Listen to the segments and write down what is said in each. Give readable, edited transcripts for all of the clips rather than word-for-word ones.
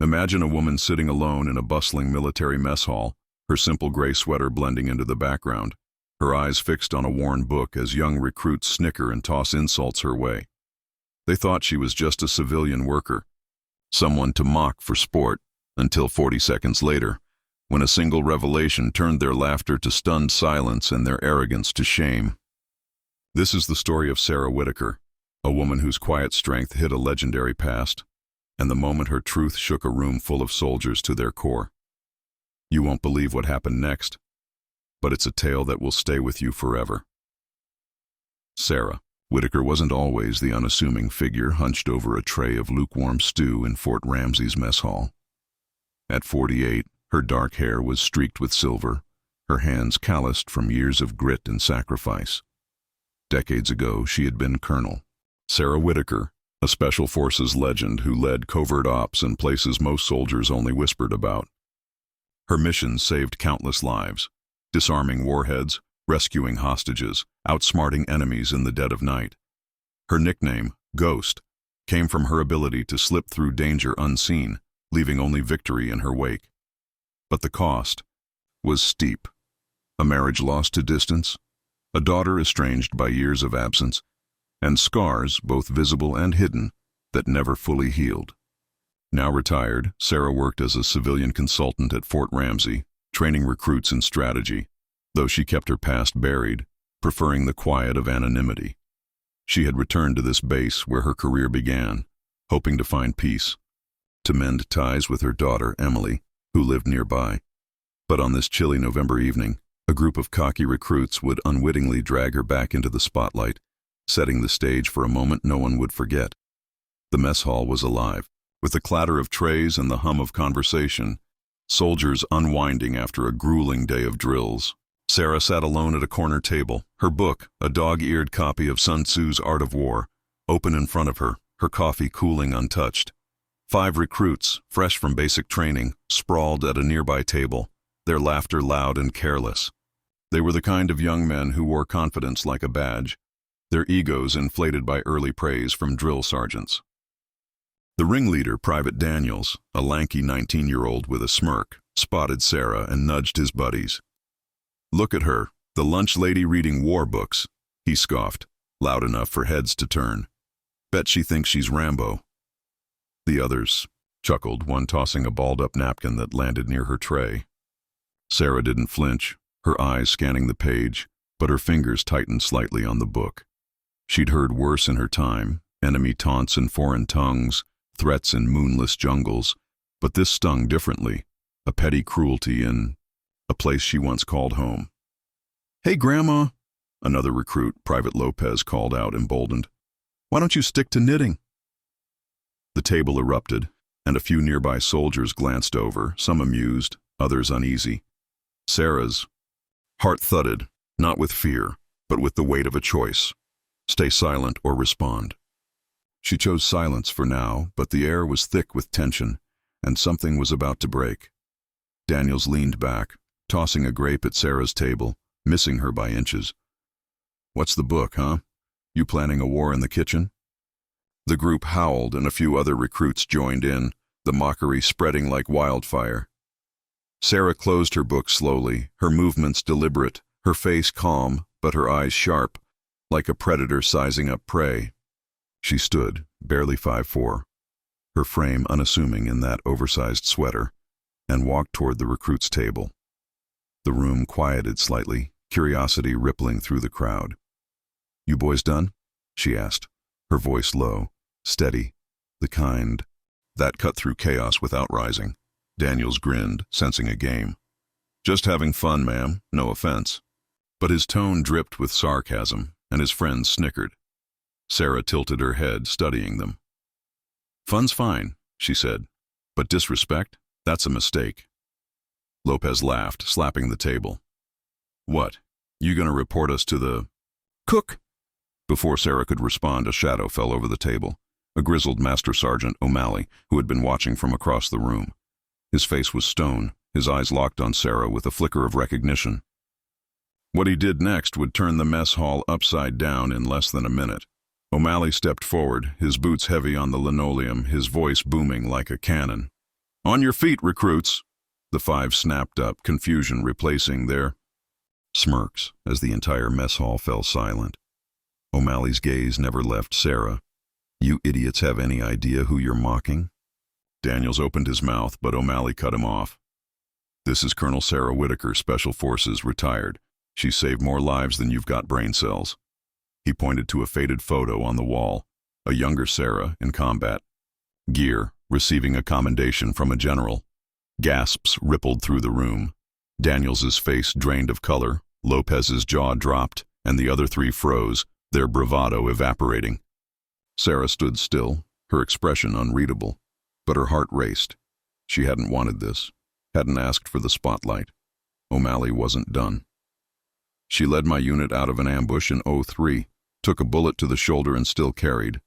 Imagine a woman sitting alone in a bustling military mess hall, her simple gray sweater blending into the background, her eyes fixed on a worn book as young recruits snicker and toss insults her way. They thought she was just a civilian worker, someone to mock for sport, until 40 seconds later, when a single revelation turned their laughter to stunned silence and their arrogance to shame. This is the story of Sarah Whitaker, a woman whose quiet strength hid a legendary past, and the moment her truth shook a room full of soldiers to their core. You won't believe what happened next, but it's a tale that will stay with you forever. Sarah Whitaker wasn't always the unassuming figure hunched over a tray of lukewarm stew in Fort Ramsey's mess hall. At 48, her dark hair was streaked with silver, her hands calloused from years of grit and sacrifice. Decades ago, she had been Colonel Sarah Whitaker, a Special Forces legend who led covert ops in places most soldiers only whispered about. Her mission saved countless lives, disarming warheads, rescuing hostages, outsmarting enemies in the dead of night. Her nickname, Ghost, came from her ability to slip through danger unseen, leaving only victory in her wake. But the cost was steep. A marriage lost to distance, a daughter estranged by years of absence, and scars, both visible and hidden, that never fully healed. Now retired, Sarah worked as a civilian consultant at Fort Ramsey, training recruits in strategy, though she kept her past buried, preferring the quiet of anonymity. She had returned to this base where her career began, hoping to find peace, to mend ties with her daughter, Emily, who lived nearby. But on this chilly November evening, a group of cocky recruits would unwittingly drag her back into the spotlight, setting the stage for a moment no one would forget. The mess hall was alive, with the clatter of trays and the hum of conversation, soldiers unwinding after a grueling day of drills. Sarah sat alone at a corner table, her book, a dog-eared copy of Sun Tzu's Art of War, open in front of her, her coffee cooling untouched. 5 recruits, fresh from basic training, sprawled at a nearby table, their laughter loud and careless. They were the kind of young men who wore confidence like a badge, their egos inflated by early praise from drill sergeants. The ringleader, Private Daniels, a lanky 19-year-old with a smirk, spotted Sarah and nudged his buddies. "Look at her, the lunch lady reading war books," he scoffed, loud enough for heads to turn. "Bet she thinks she's Rambo." The others chuckled, one tossing a balled-up napkin that landed near her tray. Sarah didn't flinch, her eyes scanning the page, but her fingers tightened slightly on the book. She'd heard worse in her time, enemy taunts in foreign tongues, threats in moonless jungles, but this stung differently, a petty cruelty in a place she once called home. "Hey, Grandma," another recruit, Private Lopez, called out, emboldened. "Why don't you stick to knitting?" The table erupted, and a few nearby soldiers glanced over, some amused, others uneasy. Sarah's heart thudded, not with fear, but with the weight of a choice: stay silent or respond. She chose silence for now, but the air was thick with tension, and something was about to break. Daniels leaned back, tossing a grape at Sarah's table, missing her by inches. "What's the book, huh? You planning a war in the kitchen?" The group howled, and a few other recruits joined in, the mockery spreading like wildfire. Sarah closed her book slowly, her movements deliberate, her face calm, but her eyes sharp, like a predator sizing up prey. She stood, barely 5'4", her frame unassuming in that oversized sweater, and walked toward the recruits' table. The room quieted slightly, curiosity rippling through the crowd. "You boys done?" she asked, her voice low, steady, the kind that cut through chaos without rising. Daniels grinned, sensing a game. "Just having fun, ma'am, no offense." But his tone dripped with sarcasm, and his friends snickered. Sarah tilted her head, studying them. "Fun's fine," she said, "but disrespect? That's a mistake." Lopez laughed, slapping the table. "What, you gonna report us to the cook?" Before Sarah could respond, a shadow fell over the table, a grizzled Master Sergeant O'Malley, who had been watching from across the room. His face was stone, his eyes locked on Sarah with a flicker of recognition. What he did next would turn the mess hall upside down in less than a minute. O'Malley stepped forward, his boots heavy on the linoleum, his voice booming like a cannon. On your feet, recruits! The five snapped up, confusion replacing their smirks as the entire mess hall fell silent. O'Malley's gaze never left Sarah. You idiots have any idea who you're mocking? Daniels opened his mouth, but O'Malley cut him off. This is Colonel Sarah Whitaker, Special Forces, retired. She saved more lives than you've got brain cells. He pointed to a faded photo on the wall, a younger Sarah in combat gear, receiving a commendation from a general. Gasps rippled through the room. Daniels's face drained of color, Lopez's jaw dropped, and the other three froze, their bravado evaporating. Sarah stood still, her expression unreadable, but her heart raced. She hadn't wanted this, hadn't asked for the spotlight. O'Malley wasn't done. She led my unit out of an ambush in 03, took a bullet to the shoulder and still carried.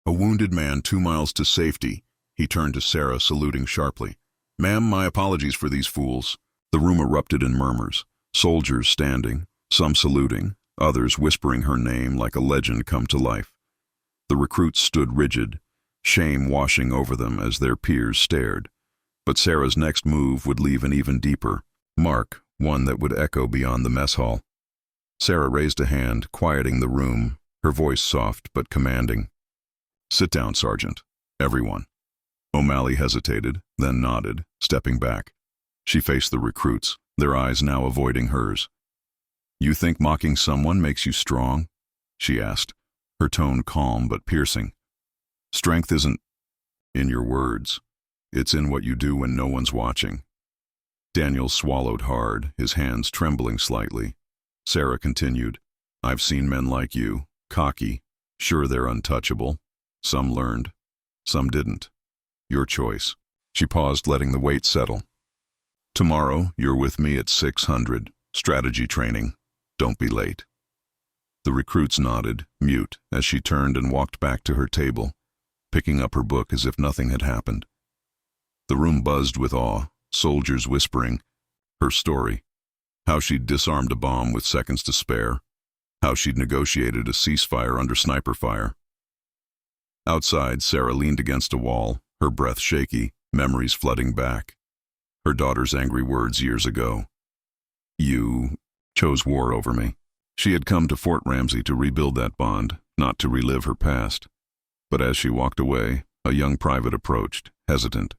A wounded man 2 miles to safety. He turned to Sarah, saluting sharply. Ma'am, my apologies for these fools. The room erupted in murmurs, soldiers standing, some saluting, others whispering her name like a legend come to life. The recruits stood rigid, shame washing over them as their peers stared. But Sarah's next move would leave an even deeper mark, one that would echo beyond the mess hall. Sarah raised a hand, quieting the room, her voice soft but commanding. Sit down, Sergeant. Everyone. O'Malley hesitated, then nodded, stepping back. She faced the recruits, their eyes now avoiding hers. You think mocking someone makes you strong? She asked, her tone calm but piercing. Strength isn't in your words. It's in what you do when no one's watching. Daniel swallowed hard, his hands trembling slightly. Sarah continued, I've seen men like you, cocky, sure they're untouchable. Some learned, some didn't. Your choice. She paused, letting the weight settle. Tomorrow, you're with me at 600, strategy training. Don't be late. The recruits nodded, mute, as she turned and walked back to her table, picking up her book as if nothing had happened. The room buzzed with awe, soldiers whispering her story, how she'd disarmed a bomb with seconds to spare, how she'd negotiated a ceasefire under sniper fire. Outside, Sarah leaned against a wall, her breath shaky, memories flooding back. Her daughter's angry words years ago. You chose war over me. She had come to Fort Ramsey to rebuild that bond, not to relive her past. But as she walked away, a young private approached, hesitant.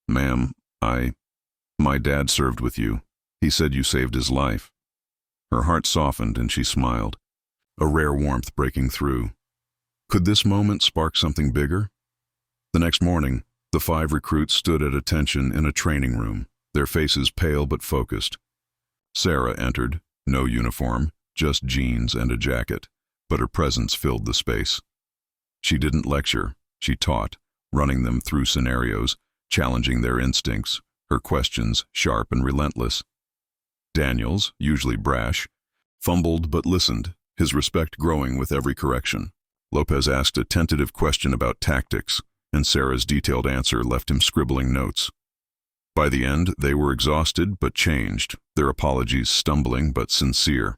Ma'am, my dad served with you. He said you saved his life. Her heart softened and she smiled, a rare warmth breaking through. Could this moment spark something bigger? The next morning, the 5 recruits stood at attention in a training room, their faces pale but focused. Sarah entered, no uniform, just jeans and a jacket, but her presence filled the space. She didn't lecture, she taught, running them through scenarios, challenging their instincts, her questions sharp and relentless. Daniels, usually brash, fumbled but listened, his respect growing with every correction. Lopez asked a tentative question about tactics, and Sarah's detailed answer left him scribbling notes. By the end, they were exhausted but changed, their apologies stumbling but sincere.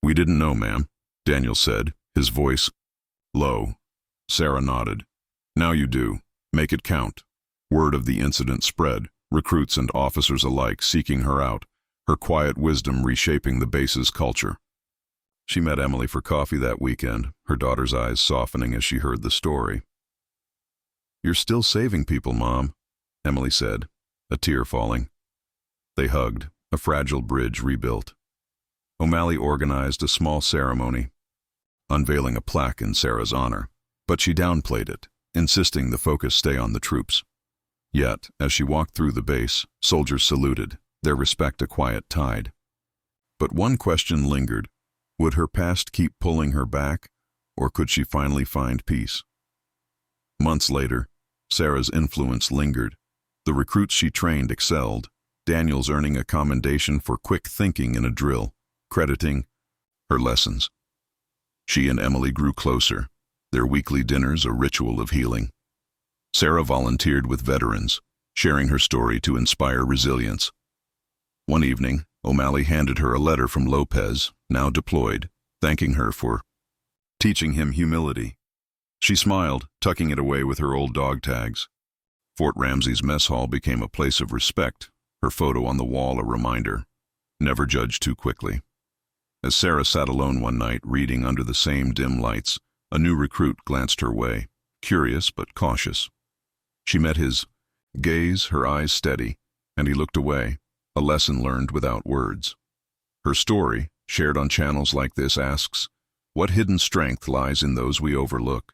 We didn't know, ma'am, Daniel said, his voice low. Sarah nodded. Now you do. Make it count. Word of the incident spread, recruits and officers alike seeking her out, her quiet wisdom reshaping the base's culture. She met Emily for coffee that weekend, her daughter's eyes softening as she heard the story. You're still saving people, Mom, Emily said, a tear falling. They hugged, a fragile bridge rebuilt. O'Malley organized a small ceremony, unveiling a plaque in Sarah's honor, but she downplayed it, insisting the focus stay on the troops. Yet, as she walked through the base, soldiers saluted, their respect a quiet tide. But one question lingered. Would her past keep pulling her back, or could she finally find peace? Months later, Sarah's influence lingered. The recruits she trained excelled, Daniels earning a commendation for quick thinking in a drill, crediting her lessons. She and Emily grew closer, their weekly dinners a ritual of healing. Sarah volunteered with veterans, sharing her story to inspire resilience. One evening, O'Malley handed her a letter from Lopez, now deployed, thanking her for teaching him humility. She smiled, tucking it away with her old dog tags. Fort Ramsey's mess hall became a place of respect, her photo on the wall a reminder. Never judge too quickly. As Sarah sat alone one night, reading under the same dim lights, a new recruit glanced her way, curious but cautious. She met his gaze, her eyes steady, and he looked away, a lesson learned without words. Her story, shared on channels like this, asks, what hidden strength lies in those we overlook?